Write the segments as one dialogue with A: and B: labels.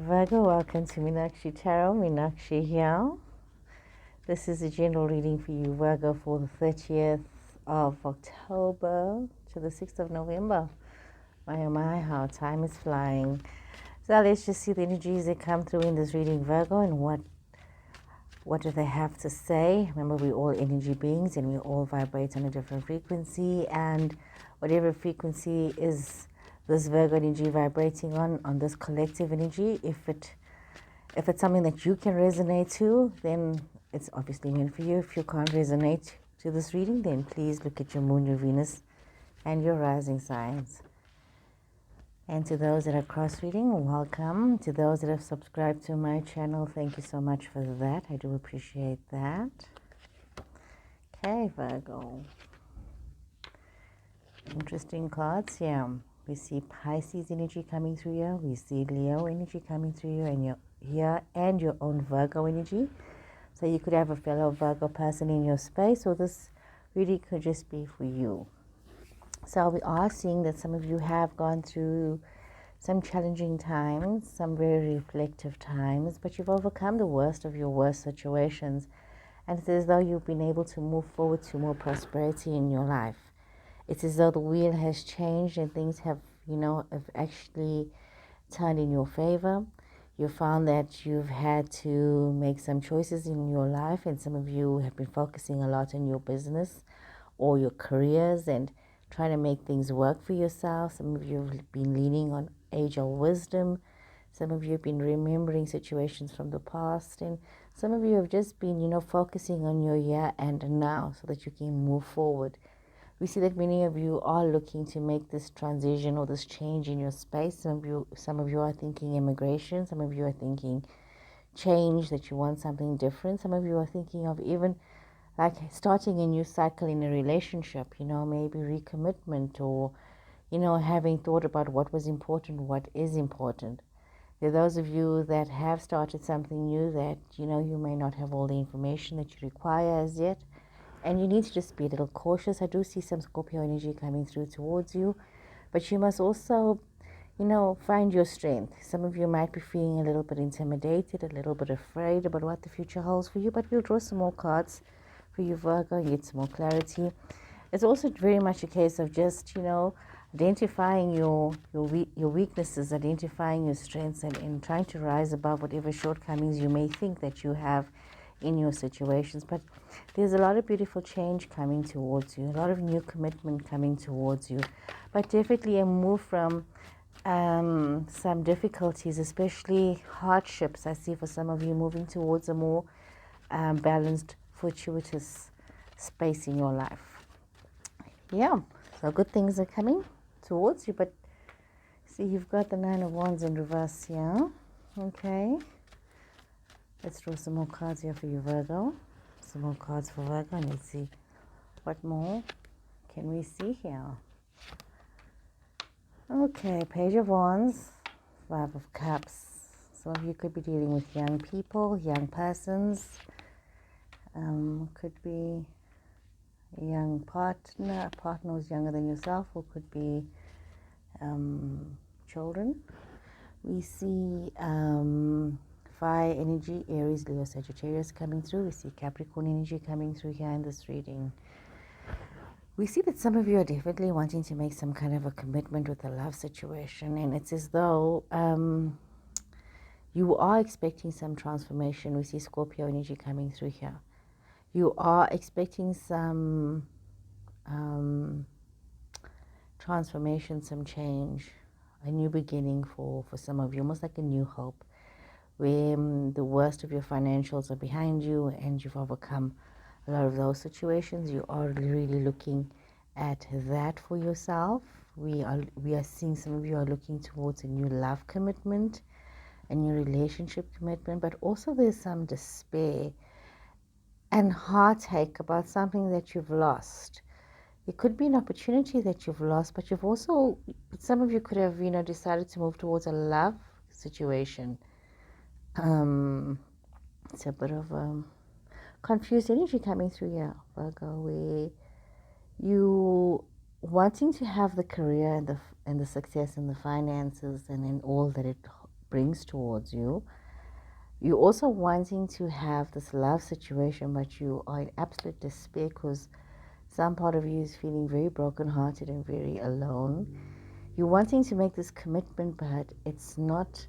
A: Virgo, welcome to Meenakshi Tarot. Meenakshi here. This is a general reading for you, Virgo, for the 30th of October to the 6th of November. My oh my, how time is flying. So let's just see the energies that come through in this reading, Virgo, and what do they have to say. Remember, we're all energy beings and we all vibrate on a different frequency, and whatever frequency is this Virgo energy vibrating on this collective energy, if it's something that you can resonate to, then it's obviously meant for you. If you can't resonate to this reading, then please look at your moon, your Venus, and your rising signs. And to those that are cross-reading, welcome. To those that have subscribed to my channel, thank you so much for that. I do appreciate that. Okay, Virgo. Interesting cards here. We see Pisces energy coming through here. We see Leo energy coming through you, and your own Virgo energy. So you could have a fellow Virgo person in your space, or this really could just be for you. So we are seeing that some of you have gone through some challenging times, some very reflective times, but you've overcome the worst of your worst situations. And it's as though you've been able to move forward to more prosperity in your life. It's as though the wheel has changed and things have actually turned in your favor. You found that you've had to make some choices in your life, and some of you have been focusing a lot on your business or your careers and trying to make things work for yourself. Some of you have been leaning on age-old wisdom. Some of you have been remembering situations from the past, and some of you have just been, focusing on your here and now so that you can move forward. We see that many of you are looking to make this transition or this change in your space. Some of you are thinking immigration. Some of you are thinking change, that you want something different. Some of you are thinking of even like starting a new cycle in a relationship, maybe recommitment, or, having thought about what was important, what is important. There are those of you that have started something new that, you may not have all the information that you require as yet. And you need to just be a little cautious. I do see some Scorpio energy coming through towards you. But you must also, find your strength. Some of you might be feeling a little bit intimidated, a little bit afraid about what the future holds for you. But we'll draw some more cards for you, Virgo, and get some more clarity. It's also very much a case of just, identifying your weaknesses, identifying your strengths, and trying to rise above whatever shortcomings you may think that you have in your situations. But there's a lot of beautiful change coming towards you, a lot of new commitment coming towards you, but definitely a move from some difficulties, especially hardships. I see for some of you moving towards a more balanced, fortuitous space in your life. Yeah, so good things are coming towards you. But see, you've got the Nine of Wands in reverse here. Okay, let's draw some more cards here for you, Virgo. Some more cards for Virgo, and let's see what more can we see here. Okay, Page of Wands, Five of Cups. Some of you could be dealing with young people, young persons. Could be a young partner, a partner who's younger than yourself, or could be children. We see fire energy, Aries, Leo, Sagittarius coming through. We see Capricorn energy coming through here in this reading. We see that some of you are definitely wanting to make some kind of a commitment with a love situation, and it's as though you are expecting some transformation. We see Scorpio energy coming through here. You are expecting some transformation, some change, a new beginning for some of you, almost like a new hope, where the worst of your financials are behind you and you've overcome a lot of those situations. You are really looking at that for yourself. We are seeing some of you are looking towards a new love commitment, a new relationship commitment, but also there's some despair and heartache about something that you've lost. It could be an opportunity that you've lost, but you've also, some of you could have, decided to move towards a love situation. It's a bit of confused energy coming through here, Virgo, where you wanting to have the career and the success and the finances and all that it brings towards you. You're also wanting to have this love situation, but you are in absolute despair because some part of you is feeling very brokenhearted and very alone. You're wanting to make this commitment, but it's not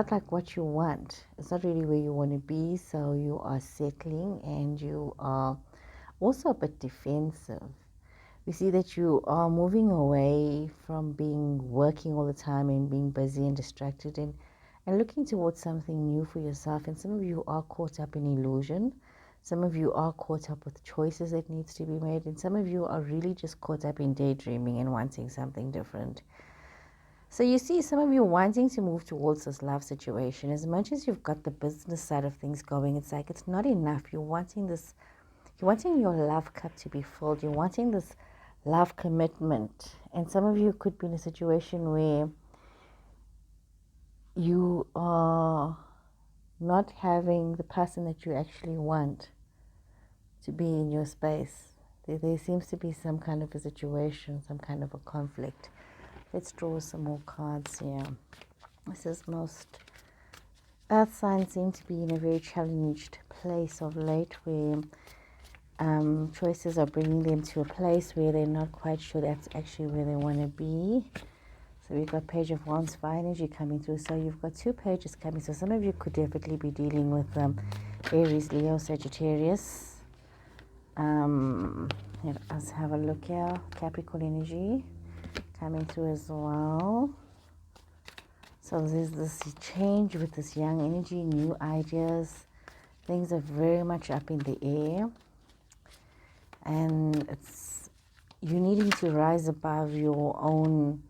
A: like what you want. It's not really where you want to be, so you are settling and you are also a bit defensive. We see that you are moving away from working all the time and being busy and distracted and looking towards something new for yourself. And some of you are caught up in illusion. Some of you are caught up with choices that needs to be made. And some of you are really just caught up in daydreaming and wanting something different. So you see some of you wanting to move towards this love situation. As much as you've got the business side of things going, it's like it's not enough. You're wanting your love cup to be filled. You're wanting this love commitment. And some of you could be in a situation where you are not having the person that you actually want to be in your space. There seems to be some kind of a situation, some kind of a conflict. Let's draw some more cards here. This is most earth signs seem to be in a very challenged place of late where choices are bringing them to a place where they're not quite sure that's actually where they want to be. So we've got Page of Wands, fire energy coming through. So you've got two pages coming. So some of you could definitely be dealing with Aries, Leo, Sagittarius. Let's have a look here. Capricorn energy coming through as well. So there's this change with this young energy, new ideas. Things are very much up in the air. And it's you needing to rise above your own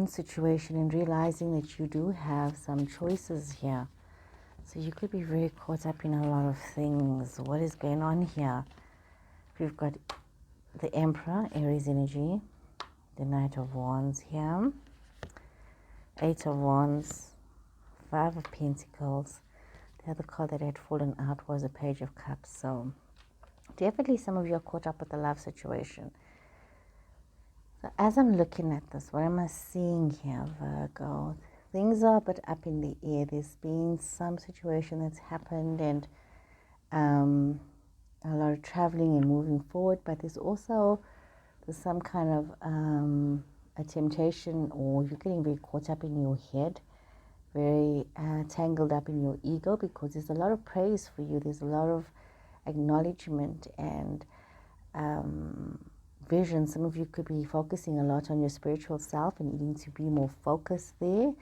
A: situation and realizing that you do have some choices here. So you could be very caught up in a lot of things. What is going on here? We've got the Emperor, Aries energy, the Knight of Wands here, Eight of Wands, Five of Pentacles. The other card that had fallen out was a Page of Cups. So definitely some of you are caught up with the love situation. So as I'm looking at this, what am I seeing here, Virgo? Things are a bit up in the air. There's been some situation that's happened and a lot of traveling and moving forward, but there's some kind of a temptation, or you're getting very caught up in your head, very tangled up in your ego, because there's a lot of praise for you. There's a lot of acknowledgement and vision. Some of you could be focusing a lot on your spiritual self and needing to be more focused there,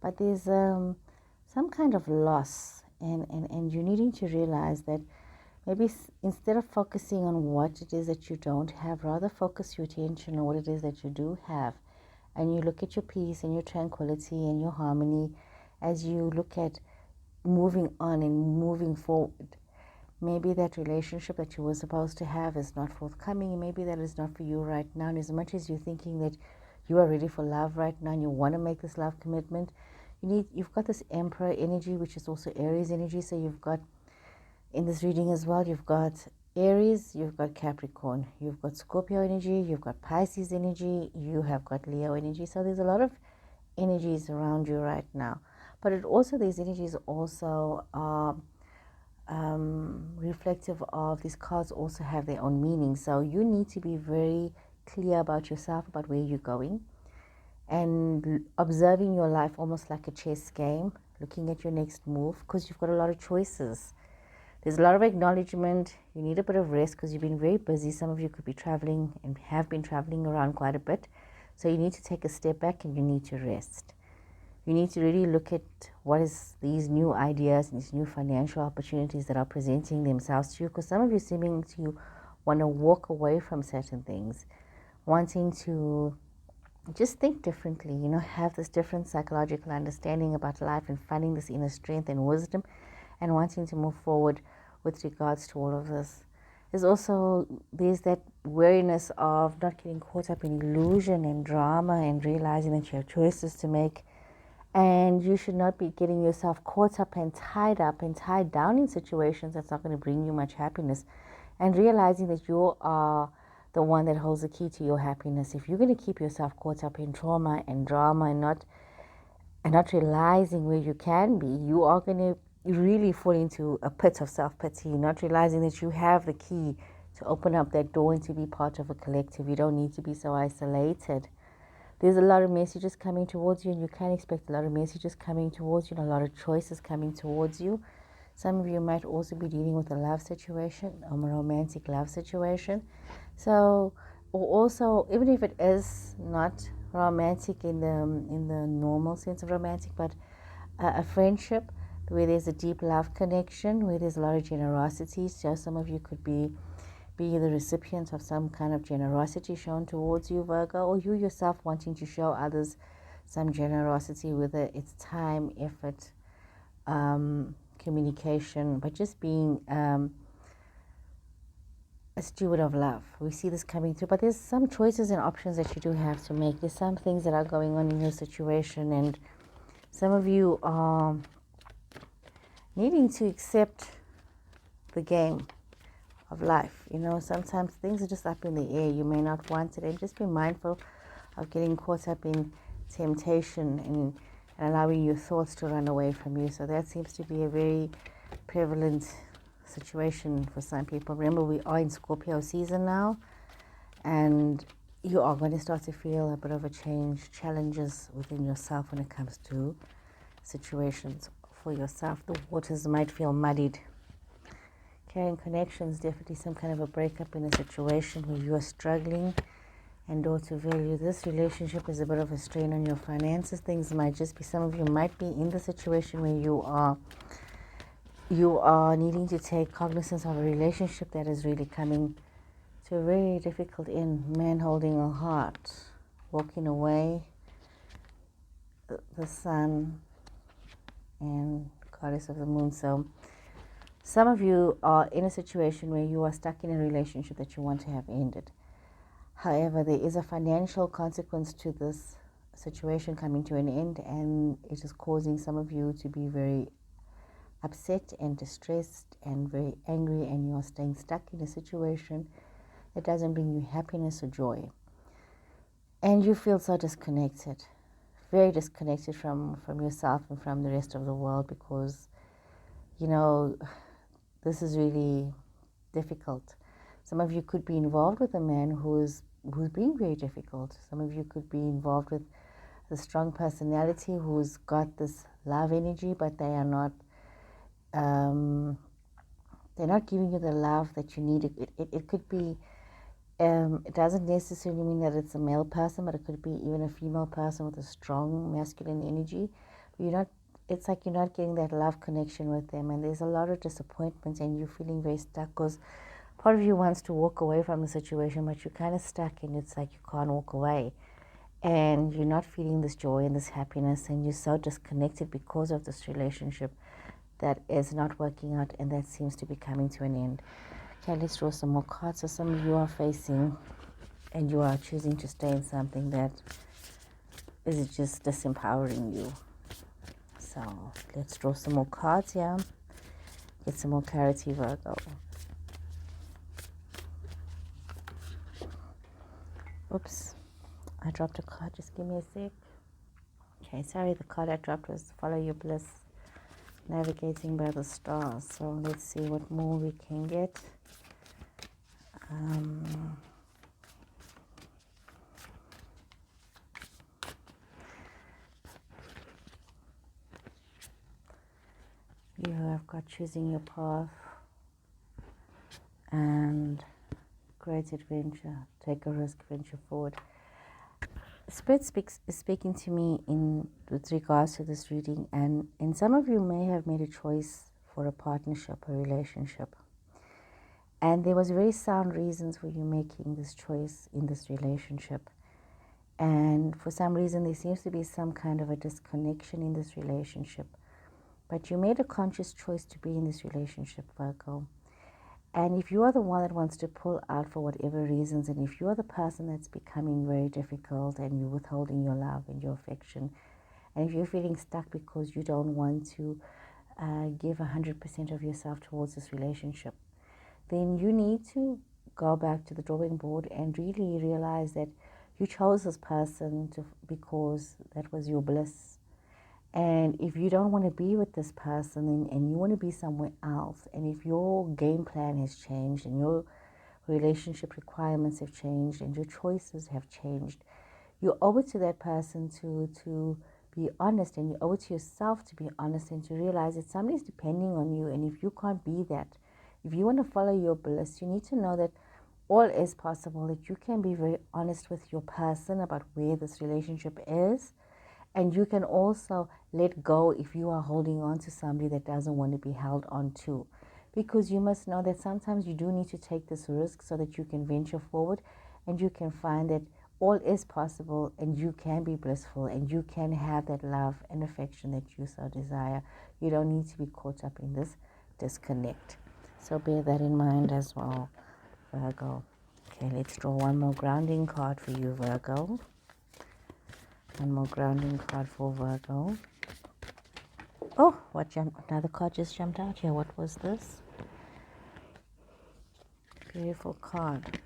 A: but there's some kind of loss, and you're needing to realize that maybe instead of focusing on what it is that you don't have, rather focus your attention on what it is that you do have, and you look at your peace and your tranquility and your harmony as you look at moving on and moving forward. Maybe that relationship that you were supposed to have is not forthcoming. Maybe that is not for you right now. And as much as you're thinking that you are ready for love right now and you want to make this love commitment, you've got this Emperor energy, which is also Aries energy. So you've got, in this reading as well, you've got Aries, you've got Capricorn, you've got Scorpio energy, you've got Pisces energy, you have got Leo energy. So there's a lot of energies around you right now. But these energies also are reflective of, these cards also have their own meaning. So you need to be very clear about yourself, about where you're going, and observing your life almost like a chess game, looking at your next move, because you've got a lot of choices. There's a lot of acknowledgement. You need a bit of rest because you've been very busy. Some of you could be traveling and have been traveling around quite a bit. So you need to take a step back and you need to rest. You need to really look at what is these new ideas and these new financial opportunities that are presenting themselves to you, because some of you seeming to want to walk away from certain things, wanting to just think differently, have this different psychological understanding about life and finding this inner strength and wisdom and wanting to move forward with regards to all of this. There's that wariness of not getting caught up in illusion and drama and realizing that you have choices to make. And you should not be getting yourself caught up and tied down in situations that's not going to bring you much happiness. And realizing that you are the one that holds the key to your happiness. If you're going to keep yourself caught up in trauma and drama and not realizing where you can be, you are going to really fall into a pit of self-pity, not realizing that you have the key to open up that door and to be part of a collective. You don't need to be so isolated. There's a lot of messages coming towards you, and you can expect a lot of messages coming towards you and a lot of choices coming towards you. Some of you might also be dealing with a love situation, a romantic love situation. So, or also, even if it is not romantic in the normal sense of romantic, but a friendship where there's a deep love connection, where there's a lot of generosity. So some of you could be the recipient of some kind of generosity shown towards you, Virgo, or you yourself wanting to show others some generosity, whether it's time, effort, communication, but just being a steward of love. We see this coming through, but there's some choices and options that you do have to make. There's some things that are going on in your situation, and some of you are needing to accept the game of life. You know, sometimes things are just up in the air. You may not want it, and just be mindful of getting caught up in temptation and allowing your thoughts to run away from you. So that seems to be a very prevalent situation for some people. Remember, we are in Scorpio season now, and you are going to start to feel a bit of a change, challenges within yourself when it comes to situations for yourself. The waters might feel muddied. Carrying connections, definitely some kind of a breakup in a situation where you are struggling, and or to value this relationship is a bit of a strain on your finances. Things might just be, some of you might be in the situation where you are needing to take cognizance of a relationship that is really coming to a very difficult end. Man holding a heart, walking away, the sun, and goddess of the moon. So some of you are in a situation where you are stuck in a relationship that you want to have ended. However, there is a financial consequence to this situation coming to an end, and it is causing some of you to be very upset and distressed and very angry, and you are staying stuck in a situation that doesn't bring you happiness or joy. And you feel so disconnected, very disconnected from yourself and from the rest of the world, because, you know, this is really difficult. Some of you could be involved with a man who's being very difficult. Some of you could be involved with a strong personality who's got this love energy, but they are not they're not giving you the love that you need. It could be, it doesn't necessarily mean that it's a male person, but it could be even a female person with a strong masculine energy. It's like you're not getting that love connection with them, and there's a lot of disappointment, and you're feeling very stuck because part of you wants to walk away from the situation, but you're kind of stuck, and it's like you can't walk away, and you're not feeling this joy and this happiness, and you're so disconnected because of this relationship that is not working out, and that seems to be coming to an end. Okay, let's draw some more cards. So some of you are facing, and you are choosing to stay in something that is just disempowering you. So let's draw some more cards here. Get some more clarity, Virgo. Oops, I dropped a card. Just give me a sec. Okay, sorry, the card I dropped was Follow Your Bliss, Navigating by the Stars. So let's see what more we can get. You have got Choosing Your Path and Great Adventure, Take a Risk, Venture Forward. Spirit is speaking to me with regards to this reading, and some of you may have made a choice for a partnership, a relationship. And there was very sound reasons for you making this choice in this relationship. And for some reason, there seems to be some kind of a disconnection in this relationship. But you made a conscious choice to be in this relationship, Virgo. And if you are the one that wants to pull out for whatever reasons, and if you are the person that's becoming very difficult and you're withholding your love and your affection, and if you're feeling stuck because you don't want to give 100% of yourself towards this relationship, then you need to go back to the drawing board and really realize that you chose this person because that was your bliss. And if you don't want to be with this person and you want to be somewhere else, and if your game plan has changed and your relationship requirements have changed and your choices have changed, you owe it to that person to be honest, and you owe it to yourself to be honest and to realize that somebody's depending on you. And if you can't be that, if you want to follow your bliss, you need to know that all is possible, that you can be very honest with your person about where this relationship is. And you can also let go if you are holding on to somebody that doesn't want to be held on to. Because you must know that sometimes you do need to take this risk so that you can venture forward and you can find that all is possible and you can be blissful and you can have that love and affection that you so desire. You don't need to be caught up in this disconnect. So bear that in mind as well, Virgo. Okay, let's draw one more grounding card for you, Virgo. One more grounding card for Virgo. Oh, another card just jumped out here. What was this? Beautiful card.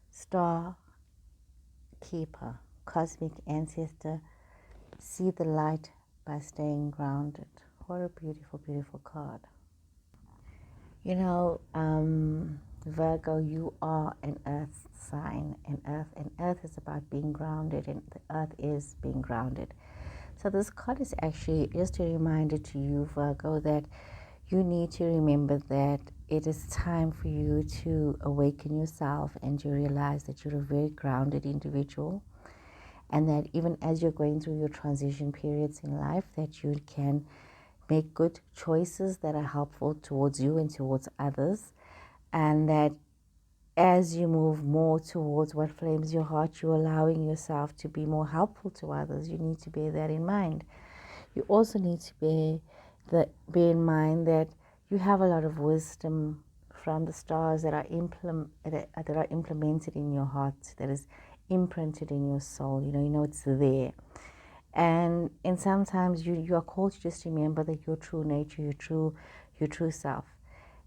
A: Star Keeper, Cosmic Ancestor. See the light by staying grounded. What a beautiful, beautiful card. You know, Virgo, you are an earth sign, and earth is about being grounded, and the earth is being grounded. So this card is actually just a reminder to you, Virgo, that you need to remember that it is time for you to awaken yourself and to realize that you're a very grounded individual, and that even as you're going through your transition periods in life, that you can make good choices that are helpful towards you and towards others, and that as you move more towards what flames your heart, you're allowing yourself to be more helpful to others. You need to bear that in mind. You also need to bear in mind that you have a lot of wisdom from the stars that are implemented in your heart, that is imprinted in your soul. You know it's there. And sometimes you are called to just remember that your true nature, your true self.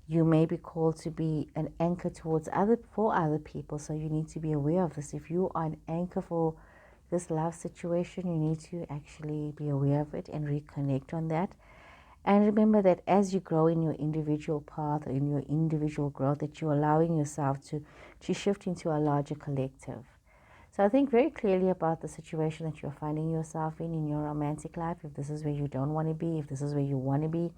A: You may be called to be an anchor towards for other people, so you need to be aware of this. If you are an anchor for this love situation, you need to actually be aware of it and reconnect on that. And remember that as you grow in your individual path or in your individual growth, that you're allowing yourself to shift into a larger collective. So I think very clearly about the situation that you're finding yourself in your romantic life. If this is where you don't want to be, if this is where you want to be,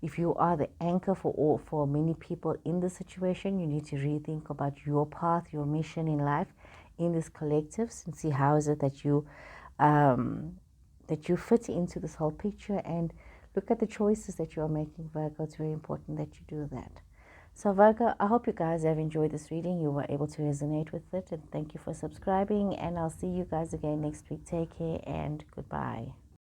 A: if you are the anchor for many people in the situation, you need to rethink about your path, your mission in life, in these collectives, and see how is it that you fit into this whole picture, and look at the choices that you are making, Virgo. It's very important that you do that. So Virgo, I hope you guys have enjoyed this reading. You were able to resonate with it, and thank you for subscribing, and I'll see you guys again next week. Take care and goodbye.